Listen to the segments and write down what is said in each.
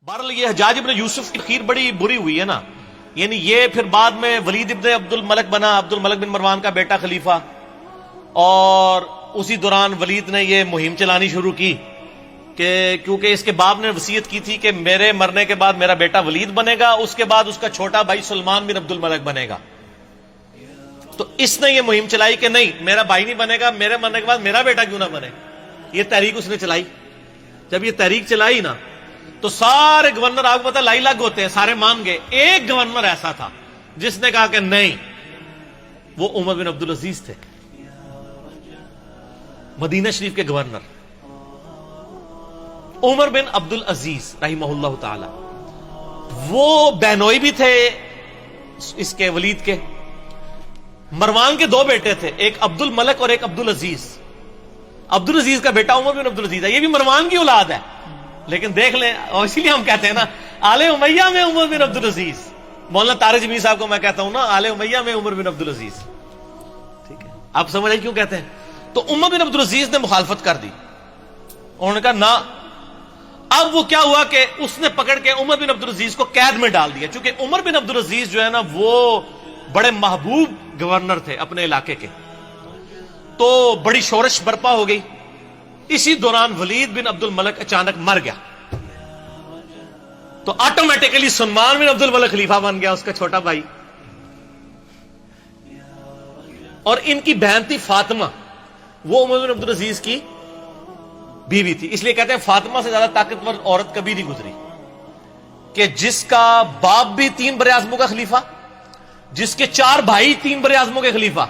بہرحال یہ حجاج ابن یوسف کی خیر بڑی بری ہوئی ہے نا، یعنی یہ پھر بعد میں ولید ابن عبد الملک بنا، عبد الملک بن مروان کا بیٹا خلیفہ، اور اسی دوران ولید نے یہ مہم چلانی شروع کی کہ کیونکہ اس کے باپ نے وصیت کی تھی کہ میرے مرنے کے بعد میرا بیٹا ولید بنے گا، اس کے بعد اس کا چھوٹا بھائی سلمان بن عبد الملک بنے گا۔ تو اس نے یہ مہم چلائی کہ نہیں، میرا بھائی نہیں بنے گا، میرے مرنے کے بعد میرا بیٹا کیوں نہ بنے۔ یہ تحریک اس نے چلائی۔ جب یہ تحریک چلائی نا تو سارے گورنر، آپ کو پتا لائی لاگ ہوتے ہیں، سارے مان گئے۔ ایک گورنر ایسا تھا جس نے کہا کہ نہیں، وہ عمر بن عبدالعزیز تھے، مدینہ شریف کے گورنر عمر بن عبدالعزیز رحمہ اللہ تعالی۔ وہ بہنوئی بھی تھے اس کے ولید کے۔ مروان کے دو بیٹے تھے، ایک عبد الملک اور ایک عبدالعزیز۔ عبدالعزیز کا بیٹا عمر بن عبدالعزیز ہے، یہ بھی مروان کی اولاد ہے، لیکن دیکھ لیں، اور اسی لیے ہم کہتے ہیں نا آل امیہ میں عمر بن عبدالعزیز۔ مولانا طارق جمیل صاحب کو میں کہتا ہوں نا آل امیہ میں عمر بن عبدالعزیز، ٹھیک ہے؟ آپ سمجھ آئی کیوں کہتے ہیں؟ تو عمر بن عبدالعزیز نے مخالفت کر دی، انہوں نے کہا نہ۔ اب وہ کیا ہوا کہ اس نے پکڑ کے عمر بن عبدالعزیز کو قید میں ڈال دیا، چونکہ عمر بن عبدالعزیز جو ہے نا وہ بڑے محبوب گورنر تھے اپنے علاقے کے، تو بڑی شورش برپا ہو گئی۔ اسی دوران ولید بن عبد الملک اچانک مر گیا، تو آٹومیٹیکلی سلمان بن عبد الملک خلیفہ بن گیا، اس کا چھوٹا بھائی۔ اور ان کی بہن تھی فاطمہ، وہ عمر بن عبدالعزیز کی بیوی تھی۔ اس لیے کہتے ہیں فاطمہ سے زیادہ طاقتور عورت کبھی نہیں گزری، کہ جس کا باپ بھی 3 بر اعظموں کا خلیفہ، جس کے 4 بھائی 3 بر اعظموں کے خلیفہ،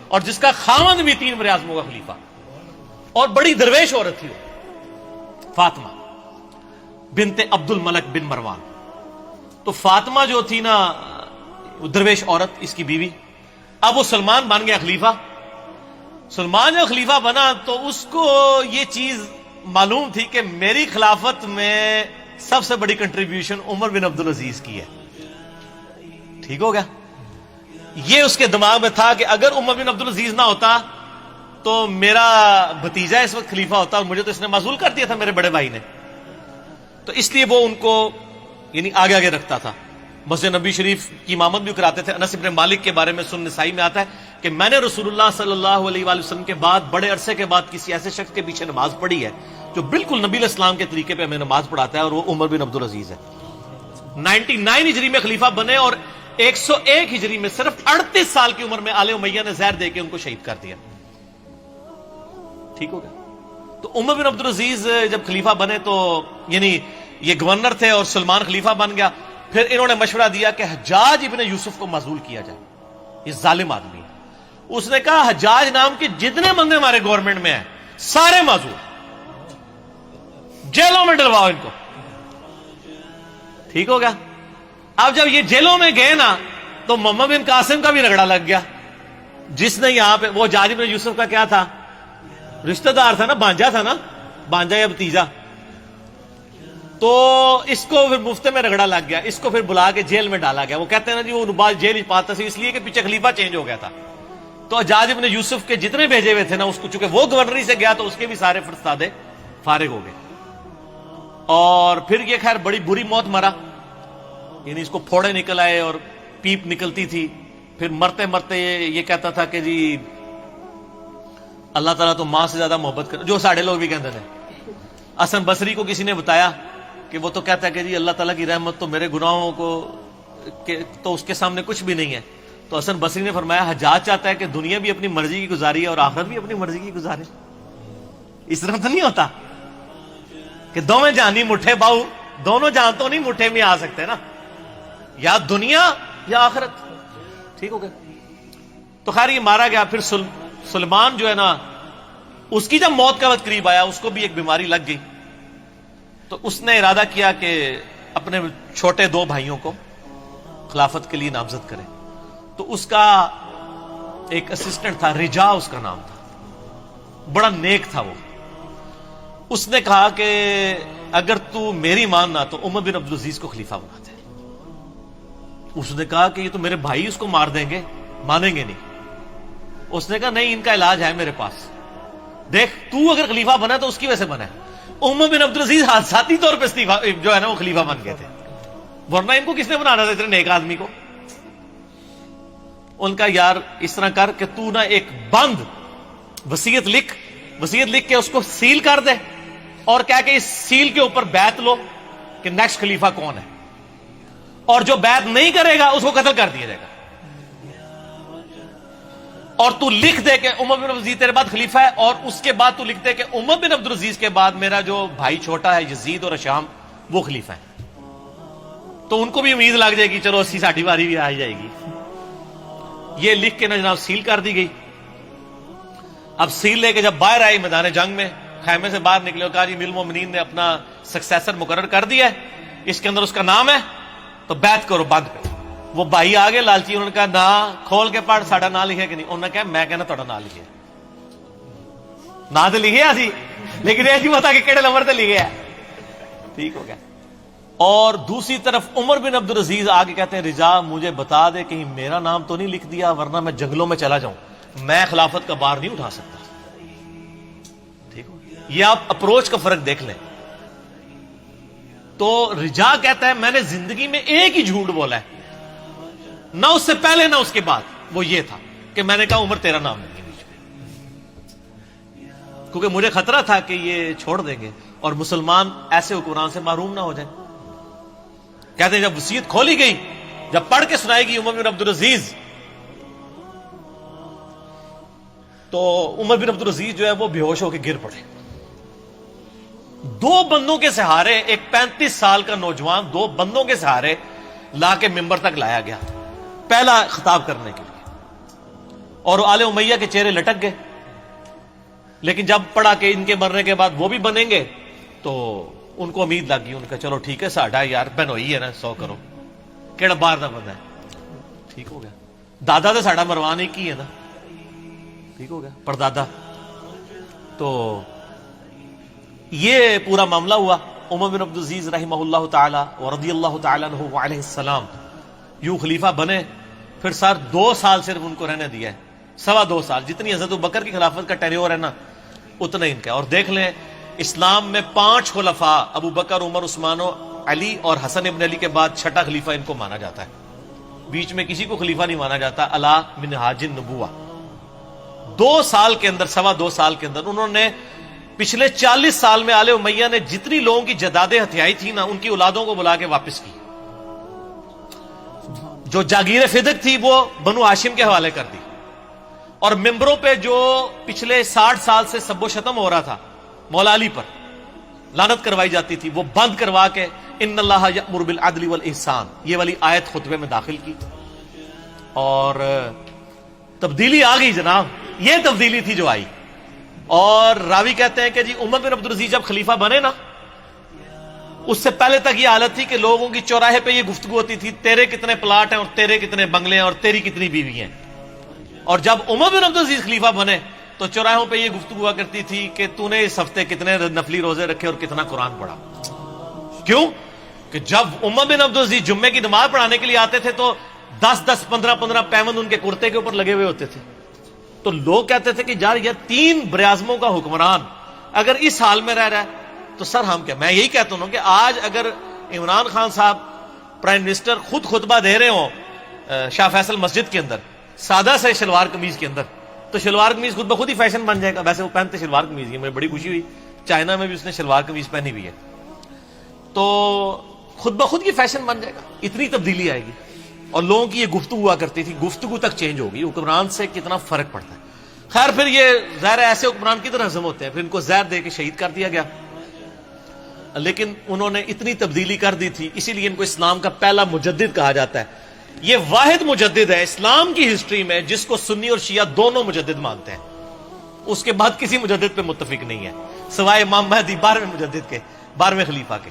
اور جس کا خاوند بھی 3 بر اعظموں کا خلیفہ، اور بڑی درویش عورت تھی وہ فاطمہ بنت عبد الملک بن مروان۔ تو فاطمہ جو تھی نا وہ درویش عورت، اس کی بیوی۔ اب وہ سلمان بن گیا خلیفہ۔ سلمان جب خلیفہ بنا تو اس کو یہ چیز معلوم تھی کہ میری خلافت میں سب سے بڑی کنٹریبیوشن عمر بن عبدالعزیز کی ہے، ٹھیک ہو گیا؟ یہ اس کے دماغ میں تھا کہ اگر عمر بن عبدالعزیز نہ ہوتا تو میرا بھتیجا اس وقت خلیفہ ہوتا، اور مجھے تو اس نے معزول کر دیا تھا میرے بڑے بھائی نے۔ تو اس لیے وہ ان کو یعنی آگے آگے رکھتا تھا۔ مسجد نبی شریف کی امامت بھی کراتے تھے۔ انس بن مالک کے بارے میں سنن نسائی میں آتا ہے کہ میں نے رسول اللہ صلی اللہ علیہ وآلہ وسلم کے بعد بڑے عرصے کے بعد کسی ایسے شخص کے پیچھے نماز پڑھی ہے جو بالکل نبی علیہ السلام کے طریقے پہ ہمیں نماز پڑھاتا ہے، اور وہ عمر بن عبدالعزیز ہے۔ 99 ہجری میں خلیفہ بنے، اور 101 ہجری میں صرف 38 سال کی عمر میں آل امیہ نے زہر دے کے ان کو شہید کر دیا، ٹھیک ہو گیا؟ تو عمر بن عبدالعزیز جب خلیفہ بنے تو یعنی یہ گورنر تھے اور سلمان خلیفہ بن گیا۔ پھر انہوں نے مشورہ دیا کہ حجاج ابن یوسف کو معزول کیا جائے، یہ ظالم آدمی ہے۔ اس نے کہا حجاج نام کے جتنے بندے ہمارے گورنمنٹ میں ہیں سارے معزول، جیلوں میں ڈلواؤ ان کو، ٹھیک ہو گیا؟ اب جب یہ جیلوں میں گئے نا تو محمد بن قاسم کا بھی رگڑا لگ گیا، جس نے یہاں پہ، وہ حجاج ابن یوسف کا کیا تھا؟ رشتہ دار تھا نا، بانجا تھا نا، بانجا یا بھتیجا۔ تو اس کو پھر مفت میں رگڑا لگ گیا، اس کو پھر بلا کے جیل میں ڈالا گیا۔ وہ کہتے ہیں نا جی وہ نباز جیل ہی پاتا سی، اس لیے کہ پیچھے خلیفہ چینج ہو گیا تھا۔ تو حجاج ابن یوسف کے جتنے بھیجے ہوئے تھے نا، اس کو چونکہ وہ گورنری سے گیا تو اس کے بھی سارے فرستادے فارغ ہو گئے، اور پھر یہ خیر بڑی بری موت مرا، یعنی اس کو پھوڑے نکل آئے اور پیپ نکلتی تھی۔ پھر مرتے مرتے یہ کہتا تھا کہ جی اللہ تعالیٰ تو ماں سے زیادہ محبت کر، جو ساڑھے لوگ بھی کہتے تھے۔ حسن بصری کو کسی نے بتایا کہ وہ تو کہتا ہے کہ جی اللہ تعالیٰ کی رحمت تو میرے گناہوں کو تو اس کے سامنے کچھ بھی نہیں ہے۔ تو حسن بصری نے فرمایا حجاج چاہتا ہے کہ دنیا بھی اپنی مرضی کی گزاری ہے اور آخرت بھی اپنی مرضی کی گزارے، اس طرح تو نہیں ہوتا کہ دونوں جہانی مٹھے باؤ، دونوں جہاں تو نہیں مٹھے میں آ سکتے نا، یا دنیا یا آخرت، ٹھیک ہو گیا؟ تو خیر یہ مارا گیا۔ پھر سلمان جو ہے نا، اس کی جب موت کا وقت قریب آیا، اس کو بھی ایک بیماری لگ گئی، تو اس نے ارادہ کیا کہ اپنے چھوٹے 2 بھائیوں کو خلافت کے لیے نامزد کرے۔ تو اس کا ایک اسسٹنٹ تھا، رجا اس کا نام تھا، بڑا نیک تھا وہ۔ اس نے کہا کہ اگر تو میری ماننا تو عمر بن عبدالعزیز کو خلیفہ بنا دے۔ اس نے کہا کہ یہ تو میرے بھائی اس کو مار دیں گے، مانیں گے نہیں۔ اس نے کہا نہیں، ان کا علاج ہے میرے پاس، دیکھ تو اگر خلیفہ بنا تو اس کی وجہ سے بنا ہے، عمر بن عبدالعزیز حادثاتی طور پہ استعفا جو ہے نا وہ خلیفہ بن گئے تھے، ورنہ ان کو کس نے بنانا تھا اتنے نیک آدمی کو؟ ان کا یار اس طرح کر کہ تو نہ ایک بند وصیت لکھ کے اس کو سیل کر دے اور کہہ کہ اس سیل کے اوپر بیعت لو کہ نیکسٹ خلیفہ کون ہے، اور جو بیعت نہیں کرے گا اس کو قتل کر دیا جائے گا، اور تو لکھ دے کہ عمر بن عبدالعزیز تیرے بعد خلیفہ ہے، اور اس کے بعد تو لکھ دے کہ عمر بن عبدالعزیز کے بعد میرا جو بھائی چھوٹا ہے یزید اور ہشام وہ خلیفہ ہے، تو ان کو بھی امید لگ جائے گی چلو اسی ساٹھی باری بھی آ جائے گی۔ یہ لکھ کے نا جناب سیل کر دی گئی۔ اب سیل لے کے جب باہر آئی میدان جنگ میں، خیمے سے باہر نکلے اور کہا جی امیر المومنین نے اپنا سکسیسر مقرر کر دیا ہے، اس کے اندر اس کا نام ہے تو بیعت کرو بند پہ۔ وہ بھائی آگے لالچی، انہوں نے کہا نہ کھول کے پڑھ ساڈا نام لکھے کہ نہیں، انہوں نے کہا میں کہنا تہاڈا نام لکھے، نام تو لکھے سی لیکن یہ نہیں پتا کہ کہڑے نمبر تے لکھے ہے۔ ٹھیک ہو گیا۔ اور دوسری طرف عمر بن عبدالعزیز آگے کہتے ہیں رضا مجھے بتا دے کہیں میرا نام تو نہیں لکھ دیا ورنہ میں جنگلوں میں چلا جاؤں، میں خلافت کا بار نہیں اٹھا سکتا۔ ٹھیک ہو، یہ آپ اپروچ کا فرق دیکھ لیں۔ تو رجا کہتا ہے میں نے زندگی میں ایک ہی جھوٹ بولا ہے، نہ اس سے پہلے نہ اس کے بعد، وہ یہ تھا کہ میں نے کہا عمر تیرا نام نہیں ہے بیچ میں، کیونکہ مجھے خطرہ تھا کہ یہ چھوڑ دیں گے اور مسلمان ایسے حکمران سے محروم نہ ہو جائیں۔ کہتے ہیں جب وصیت کھولی گئی، جب پڑھ کے سنائے گی عمر بن عبدالعزیز، تو عمر بن عبدالعزیز جو ہے وہ بے ہوش ہو کے گر پڑے۔ دو بندوں کے سہارے، ایک 35 سال کا نوجوان دو بندوں کے سہارے لا کے ممبر تک لایا گیا پہلا خطاب کرنے کے لیے، اور آل امیہ کے چہرے لٹک گئے۔ لیکن جب پڑھا کہ ان کے مرنے کے بعد وہ بھی بنیں گے تو ان کو امید لگ گئی، ان کا چلو ٹھیک ہے ساڈا یار بہنوئی ہے نا 100 کرو کیڑا باہر دا بندہ ہے۔ ٹھیک ہو گیا، دادا تو ساڈا مروان ایک ہی ہے نا، ٹھیک ہو گیا، پردادا۔ تو یہ پورا معاملہ ہوا۔ عمر بن عبدالعزیز رحمہ اللہ تعالی ورضی اللہ تعالی عنہ وعلیہ السلام یوں خلیفہ بنے۔ پھر سر 2 سال صرف ان کو رہنے دیا ہے، 2.25 سال، جتنی حضرت ابوبکر کی خلافت کا ٹینیور ہے نا اتنا ہی ان کا۔ اور دیکھ لیں اسلام میں 5 خلفاء ابو بکر عمر عثمان و علی اور حسن ابن علی کے بعد چھٹا خلیفہ ان کو مانا جاتا ہے، بیچ میں کسی کو خلیفہ نہیں مانا جاتا، علی منہاج النبوہ۔ 2 سال کے اندر، 2.25 سال کے اندر انہوں نے پچھلے 40 سال میں آل امیہ نے جتنی لوگوں کی جدادیں ہتھیائی تھی نا ان کی اولادوں کو بلا کے واپس کی، جو جاگیر فدق تھی وہ بنو ہاشم کے حوالے کر دی، اور ممبروں پہ جو پچھلے 60 سال سے سب و شتم ہو رہا تھا مولا علی پر، لعنت کروائی جاتی تھی، وہ بند کروا کے ان اللہ یأمر بالعدل والاحسان یہ والی آیت خطبے میں داخل کی، اور تبدیلی آ گئی جناب۔ یہ تبدیلی تھی جو آئی۔ اور راوی کہتے ہیں کہ جی عمر بن عبدالعزیز جب خلیفہ بنے نا، اس سے پہلے تک یہ حالت تھی کہ لوگوں کی چوراہے پہ یہ گفتگو ہوتی تھی تیرے کتنے پلاٹ ہیں اور تیرے کتنے بنگلے ہیں اور تیری کتنی بیوی ہیں، اور جب عمر بن عبدالعزیز خلیفہ بنے تو چوراہوں پہ یہ گفتگو ہوا کرتی تھی کہ تو نے اس ہفتے کتنے نفلی روزے رکھے اور کتنا قرآن پڑھا۔ کیوں کہ جب عمر بن عبدالعزیز جمعے کی نماز پڑھانے کے لیے آتے تھے تو 10 15 پیوند ان کے کرتے کے اوپر لگے ہوئے ہوتے تھے، تو لوگ کہتے تھے کہ یار یہ 3 براعظموں کا حکمران اگر اس حال میں رہ رہا ہے تو سر ہم کیا۔ میں یہی کہتا ہوں کہ آج اگر عمران خان صاحب پرائم منسٹر خود خطبہ دے رہے ہوں شاہ فیصل مسجد کے اندر سادہ سے شلوار قمیض کے اندر، تو شلوار قمیض خود بخود ہی فیشن بن جائے گا۔ ویسے وہ پہنتے شلوار قمیض ہی، مجھے بڑی خوشی ہوئی چائنا میں بھی اس نے شلوار قمیض پہنی ہوئی ہے، تو خود بخود کی فیشن بن جائے گا، اتنی تبدیلی آئے گی۔ اور لوگوں کی یہ گفتگو ہوا کرتی تھی، گفتگو تک چینج ہوگی، حکمران سے کتنا فرق پڑتا ہے۔ خیر پھر یہ ظاہر ایسے حکمران کی طرح ہضم ہوتے ہیں، پھر ان کو زہر دے کے شہید کر دیا گیا، لیکن انہوں نے اتنی تبدیلی کر دی تھی، اسی لیے ان کو اسلام کا پہلا مجدد کہا جاتا ہے۔ یہ واحد مجدد ہے اسلام کی ہسٹری میں جس کو سنی اور شیعہ دونوں مجدد مانتے ہیں، اس کے بعد کسی مجدد پہ متفق نہیں ہے سوائے امام مہدی 12ویں مجدد کے، 12ویں خلیفہ کے۔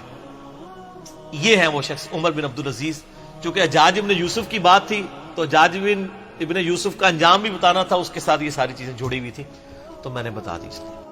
یہ ہیں وہ شخص عمر بن عبدالعزیز۔ چونکہ حجاج ابن یوسف کی بات تھی تو حجاج ابن یوسف کا انجام بھی بتانا تھا، اس کے ساتھ یہ ساری چیزیں جڑی ہوئی تھی، تو میں نے بتا دی اس لیے۔